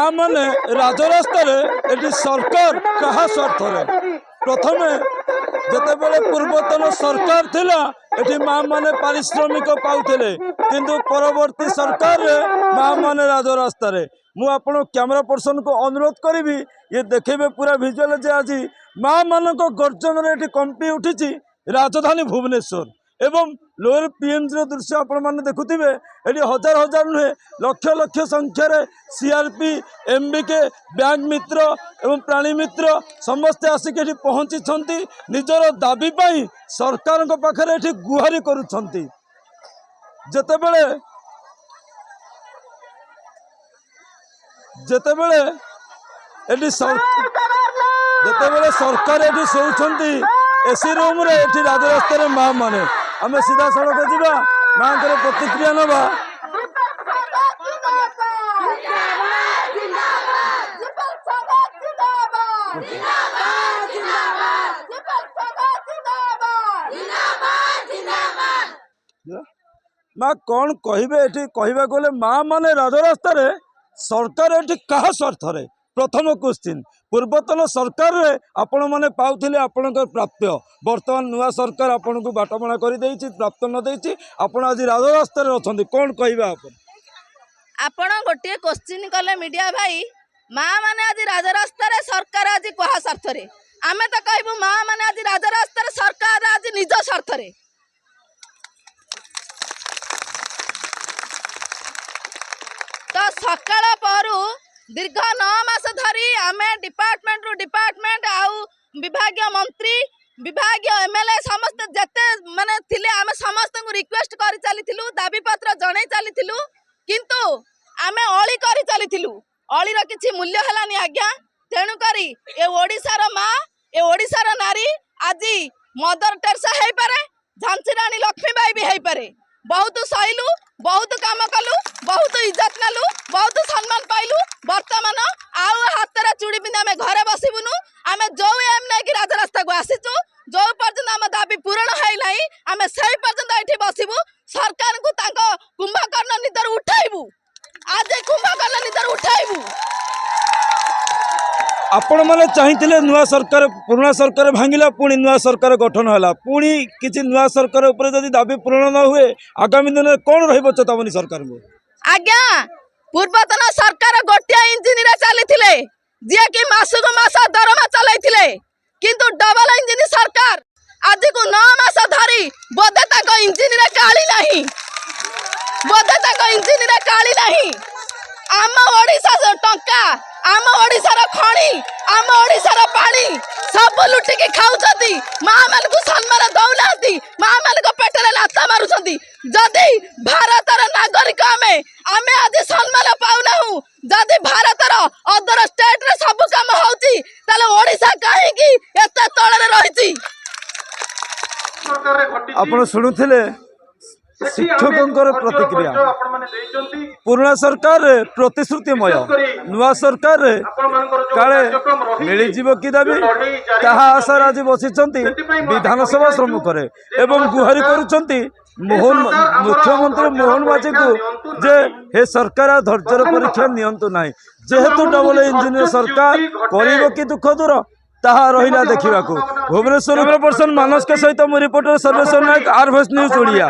माँ माने राजरास्ता ये सरकार क्या स्वार्थ प्रथम जितेबाला पूर्वतन सरकार थिला एठी माँ माने पारिश्रमिक पाउथिले किंतु परवर्ती सरकार रे माँ माने राजरास्ता मु आपण कैमरा पर्सन को अनुरोध करी ये देखेबे पूरा विजुअल जे आज माँ मानक गर्जन रे कंपी उठी राजधानी भुवनेश्वर एवं लोअर पीएमजी दृश्य आपण मैंने देखुवे ये हजार हजार नुहे लक्ष लक्ष संख्यार सीआरपी एमबीके बैंक मित्र एवं प्राणी मित्र समस्ते आसिक पहुँची निजर दाबी पाई सरकार पाखे गुहारी करुछंती जेतेबेले सरकार ये शोचंती एसी रूम रे एठी राजरास्ता माँ माने आमे सीधा सड़क जीवा माँ को प्रतिक्रिया नवा माँ कौन कहे कहवा गले माँ माने राजरास्ता सरकार ये क्या स्वार्थ प्रथम क्वेश्चन पूर्वतन सरकार रे आपण माने पाउथिले आपणकर प्राप्य वर्तमान नुआ सरकार आपण को बाटबणा कर प्राप्त न देछि आपण आज राजरास्ता रे अछंती कोन कहबा आपण गोटे क्वेश्चन कले मीडिया भाई माँ माने आज राजरास्ता रे सरकार आज कहा स्वार्थ रे आमे तो कहबो माँ माने आज राजरास्ता रे सरकार आज निज स्वार्थ रे तो सकाळ पहरु दीर्घ 9 मास धरी आमे डिपार्टमेंट रु डिपार्टमेंट आउ विभागीय मंत्री विभागीय एमएलए समस्त जते माने थिले आमे समस्त को रिक्वेस्ट करि चलीथिलु दाबी पत्र जणै चलीथिलु किंतु आमे अळी करि चलीथिलु अळी रो किछि मूल्य हलानी आज्ञा तेणु करी ए ओडिसा रो मां ए ओडिसा रो नारी आजी मदर टेरेसा हेई पारे झांसी रानी लक्ष्मीबाई भी हेई पारे बहुत सहिलु बहुत काम कलु बहुत इज्जत नेलु बहुत सम्मान पाइलु वर्तमान आउ हाथ चूड़ी पिंधि आम घरे बसबुनु आम जो एम नहीं राजरास्ता को आसीचु जो पर्यटन आम दाबी पूरण है आम से पर्यटन ये बसबू सरकार को कुंभकर्ण निदर उठाइबू आज कुंभकर्ण निदर उठाइबू आपण मैंने चाहिए नुआ सरकार पुराना सरकार भांगिला पुणी नुआ सरकार गठन है पुणी किसी नुआ सरकार उपरे जदि दाबी पूरण न हुए आगामी दिन में कौन रही चेतावनी सरकार को आज्ञा पूर्वतन सरकार गोटिया इंजिन रे चली जी कि मासक मास दरमा चलते किंतु डबल इंजिन सरकार आज को 9 मास धरी बोधे तक इंजिन रे काली नहीं बोधे तक इंजिन रे काली नहीं आम ओडिशा टंका आम ओडिशार खणी आम ओडिशार पानी सब लुटिकी खाऊंती माँ मान को सम्मान दौना माँ मान पेटरे लाता मारुंट जदि भारतर नागरिक आमे आज सम्मान पाऊना जदि भारतर अदर स्टेट रे सब काम होची ताले ओडिशा कहीं एत तले रही आपण शुणुले शिक्षकों प्रतिक्रिया पुराना सरकार प्रतिश्रुतिमय नुआ सरकार काले मिल कि दाबी ताहा आशार आज बसी विधानसभा सम्मुख एवं गुहारी करुँच मोहन मुख्यमंत्री मोहन माझी को जे हे सरकार धैर्यर परीक्षा नियंतु ना जेहेतु डबल इंजिन सरकार कर कि दुख दूर ताहा रहिला देखा भुवनेश्वर पर्सन मानस के सहित मो रिपोर्टर सर्वेश्वर नायक आरभस न्यूज ओडिया।